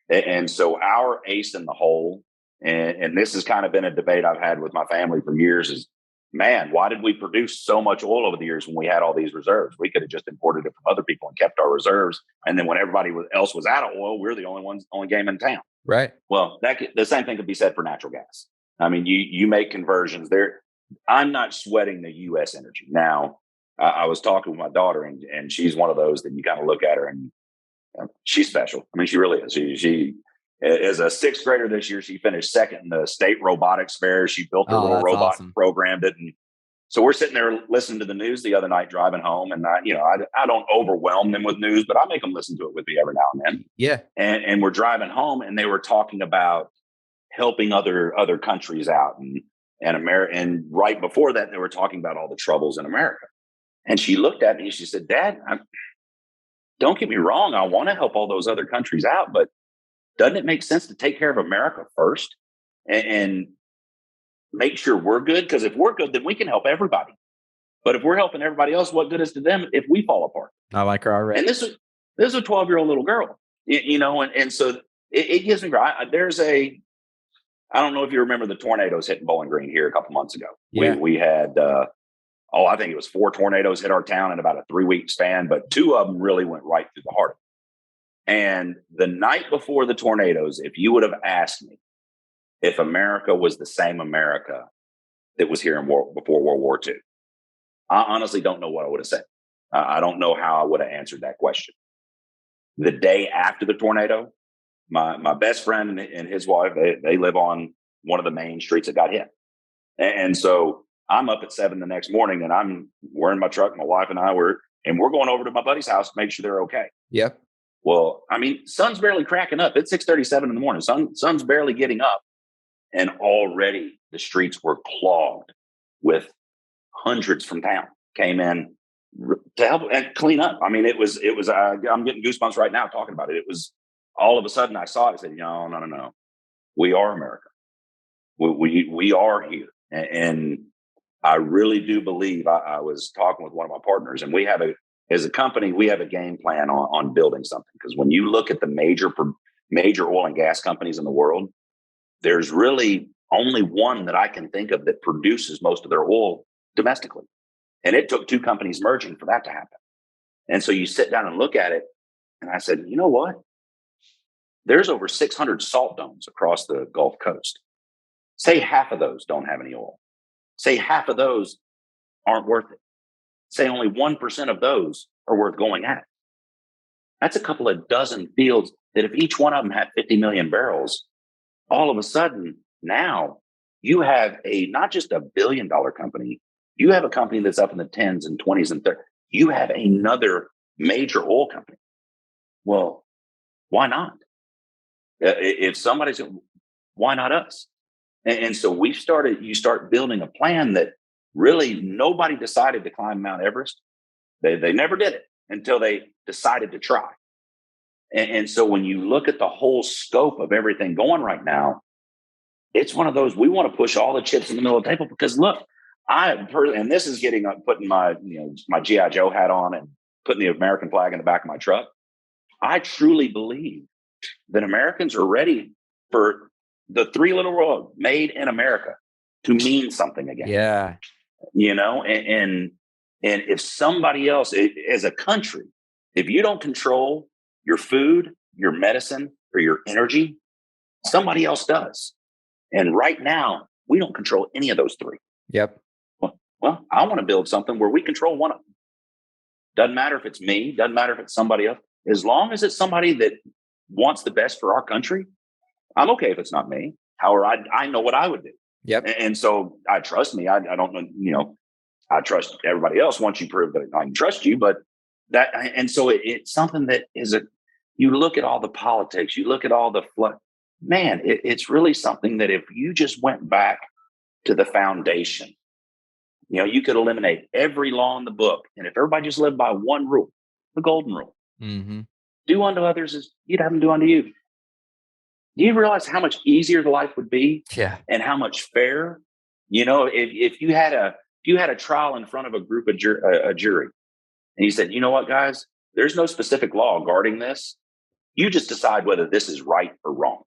And so our ace in the hole, and this has kind of been a debate I've had with my family for years, is, man, why did we produce so much oil over the years when we had all these reserves? We could have just imported it from other people and kept our reserves. And then when everybody else was out of oil, we're the only game in town.
Right.
Well, the same thing could be said for natural gas. I mean, you make conversions there. I'm not sweating the U.S. energy. Now, I was talking with my daughter, and she's one of those that you kind of look at her and she's special. I mean, she really is. She as a sixth grader this year, she finished second in the state robotics fair. She built her little robot,
awesome.
Programmed it. And so we're sitting there listening to the news the other night driving home. And I don't overwhelm them with news, but I make them listen to it with me every now and then.
Yeah.
And we're driving home, and they were talking about helping other countries out and America. And right before that, they were talking about all the troubles in America. And she looked at me and she said, Dad, don't get me wrong. I want to help all those other countries out, but doesn't it make sense to take care of America first and make sure we're good? Because if we're good, then we can help everybody. But if we're helping everybody else, what good is to them if we fall apart?
I like her already.
And this is a 12-year-old little girl, and so it gives me, I don't know if you remember the tornadoes hitting Bowling Green here a couple months ago.
Yeah.
We had, I think it was 4 tornadoes hit our town in about a 3-week span, but 2 of them really went right through the heart of it. And the night before the tornadoes, if you would have asked me if America was the same America that was here before World War II, I honestly don't know what I would have said. I don't know how I would have answered that question. The day after the tornado, my best friend and his wife, they live on one of the main streets that got hit. And so I'm up at 7 the next morning, and we're in my truck. My wife and I we're going over to my buddy's house to make sure they're okay.
Yep.
Well, I mean, sun's barely cracking up. It's 6:37 in the morning. Sun's barely getting up. And already the streets were clogged with hundreds from town came in to help and clean up. I mean, it was, I'm getting goosebumps right now talking about it. It was all of a sudden I saw it. I said, no. We are America. We are here. And I really do believe I was talking with one of my partners, and as a company, we have a game plan on building something. Because when you look at the major oil and gas companies in the world, there's really only one that I can think of that produces most of their oil domestically. And it took 2 companies merging for that to happen. And so you sit down and look at it, and I said, you know what? There's over 600 salt domes across the Gulf Coast. Say half of those don't have any oil. Say half of those aren't worth it. Say only 1% of those are worth going at. That's a couple of dozen fields that if each one of them had 50 million barrels, all of a sudden now you have not just a $1 billion company, you have a company that's up in the 10s and 20s and 30s. You have another major oil company. Well, why not? If somebody's, why not us? And so you start building a plan that really nobody decided to climb Mount Everest. They never did it until they decided to try. And so when you look at the whole scope of everything going right now, it's one of those, we want to push all the chips in the middle of the table because look, and this is putting my G.I. Joe hat on and putting the American flag in the back of my truck. I truly believe that Americans are ready for the 3 little words made in America to mean something again.
Yeah.
And if somebody else as a country, if you don't control your food, your medicine, or your energy, somebody else does. And right now, we don't control any of those 3.
Yep.
Well, I want to build something where we control one of them. Doesn't matter if it's me, doesn't matter if it's somebody else. As long as it's somebody that wants the best for our country, I'm okay if it's not me. However, I know what I would do.
Yep.
And so I trust me. I don't know, I trust everybody else once you prove that I can trust you. But so it's something that you look at all the politics, you look at all the flood, man, it's really something that if you just went back to the foundation, You could eliminate every law in the book. And if everybody just lived by one rule, the golden rule, do unto others as you'd have them do unto you. Do you realize how much easier the life would be?
Yeah.
And how much fairer? If you had a trial in front of a group of a jury, and you said, you know what, guys, there's no specific law guarding this. You just decide whether this is right or wrong.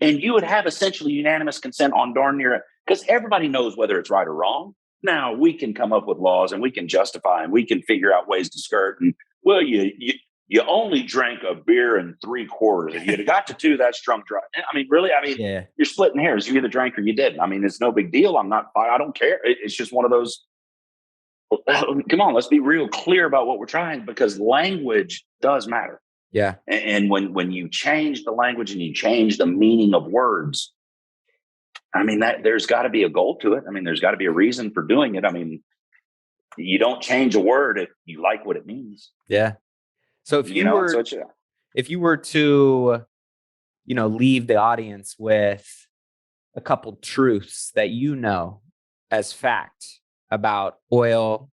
And you would have essentially unanimous consent on darn near it, because everybody knows whether it's right or wrong. Now we can come up with laws and we can justify and we can figure out ways to skirt. And well, you only drank a beer and 3/4. If you'd have got to 2, that's drunk drive. I mean, really?
Yeah.
You're splitting hairs. You either drank or you didn't. I mean, it's no big deal. I don't care. It's just one of those. Come on, let's be real clear about what we're trying, because language does matter.
Yeah.
And when you change the language and you change the meaning of words, I mean, that there's got to be a goal to it. I mean, there's got to be a reason for doing it. I mean, you don't change a word if you like what it means.
Yeah. So if you were to, leave the audience with a couple truths that as fact about oil,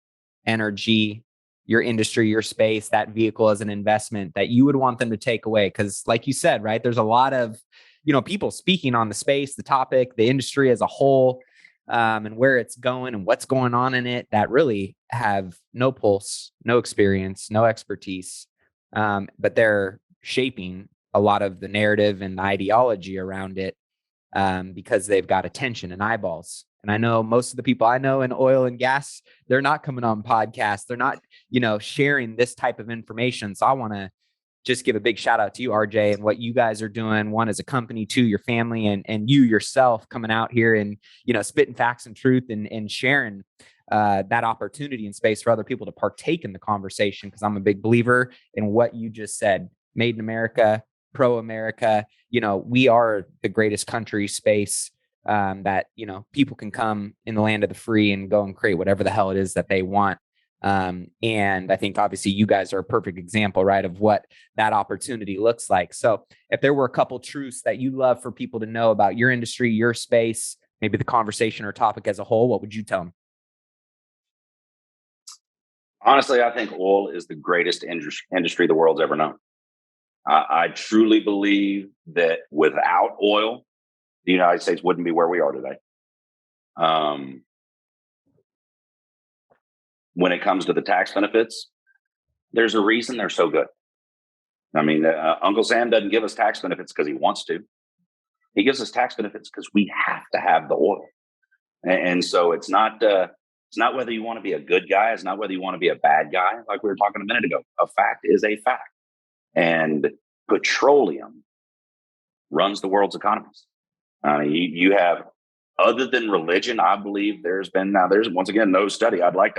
energy, your industry, your space, that vehicle as an investment that you would want them to take away. Because like you said, right, there's a lot of, people speaking on the space, the topic, the industry as a whole, and where it's going and what's going on in it that really have no pulse, no experience, no expertise. But they're shaping a lot of the narrative and the ideology around it because they've got attention and eyeballs. And I know most of the people I know in oil and gas, they're not coming on podcasts. They're not, sharing this type of information. So I want to just give a big shout out to you, RJ, and what you guys are doing. One, as a company, two, your family, and you yourself coming out here and, spitting facts and truth and sharing that opportunity and space for other people to partake in the conversation. Because I'm a big believer in what you just said. Made in America, pro America. We are the greatest country space that, people can come in the land of the free and go and create whatever the hell it is that they want. And I think obviously you guys are a perfect example, right, of what that opportunity looks like. So if there were a couple truths that you love for people to know about your industry, your space, maybe the conversation or topic as a whole, what would you tell them?
Honestly, I think oil is the greatest industry the world's ever known. I truly believe that without oil, the United States wouldn't be where we are today. When it comes to the tax benefits, there's a reason they're so good. I mean, Uncle Sam doesn't give us tax benefits because he wants to. He gives us tax benefits because we have to have the oil. And so it's not whether you want to be a good guy. It's not whether you want to be a bad guy. Like we were talking a minute ago, a fact is a fact. And petroleum runs the world's economies. You have, other than religion, I believe there's once again no study. In fact,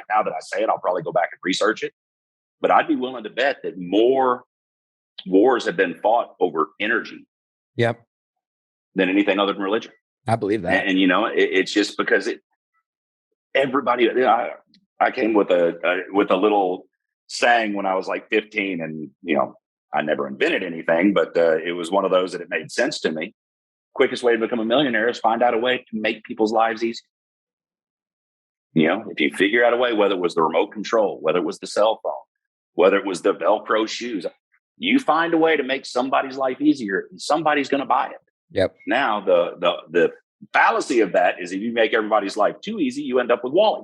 now that I say it, I'll probably go back and research it. But I'd be willing to bet that more wars have been fought over energy.
Yep.
Than anything other than religion.
I believe that.
And it's just because everybody. I came with a little saying when I was like 15, and I never invented anything, but it was one of those that it made sense to me. Quickest way to become a millionaire is find out a way to make people's lives easy. If you figure out a way, whether it was the remote control, whether it was the cell phone, whether it was the Velcro shoes, you find a way to make somebody's life easier and somebody's going to buy it.
Yep.
Now, the fallacy of that is if you make everybody's life too easy, you end up with Wally.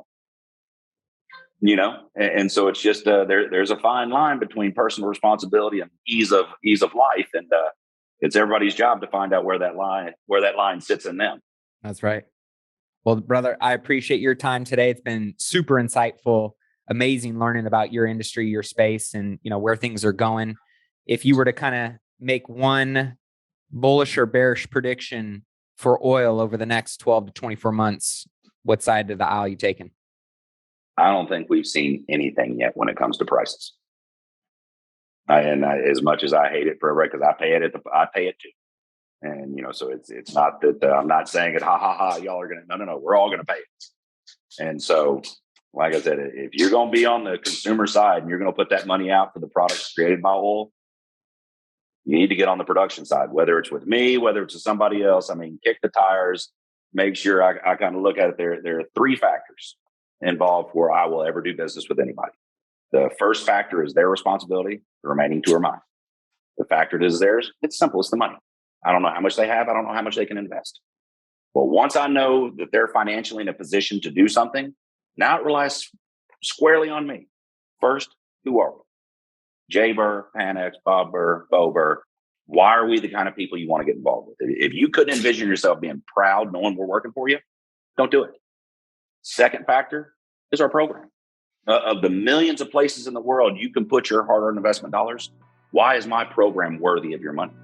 And so it's just there's a fine line between personal responsibility and ease of life, and it's everybody's job to find out where that line sits in them.
That's right. Well, brother, I appreciate your time today. It's been super insightful, amazing learning about your industry, your space, and where things are going. If you were to kind of make one bullish or bearish prediction for oil over the next 12 to 24 months, what side of the aisle are you taking?
I don't think we've seen anything yet when it comes to prices. And as much as I hate it for everybody, because I pay it too. And, so it's not that I'm not saying it, y'all are going to, no, we're all going to pay it. And so, like I said, if you're going to be on the consumer side and you're going to put that money out for the products created by oil, you need to get on the production side, whether it's with me, whether it's with somebody else. I mean, kick the tires, make sure I kind of look at it. There are three factors involved where I will ever do business with anybody. The first factor is their responsibility. The remaining two are mine. The factor that is theirs, it's simple. It's the money. I don't know how much they have. I don't know how much they can invest. But once I know that they're financially in a position to do something, now it relies squarely on me. First, who are we? Jay Burr, Panex, Bob Burr, Bo Burr. Why are we the kind of people you want to get involved with? If you couldn't envision yourself being proud knowing we're working for you, don't do it. Second factor is our program. Of the millions of places in the world you can put your hard-earned investment dollars, why is my program worthy of your money?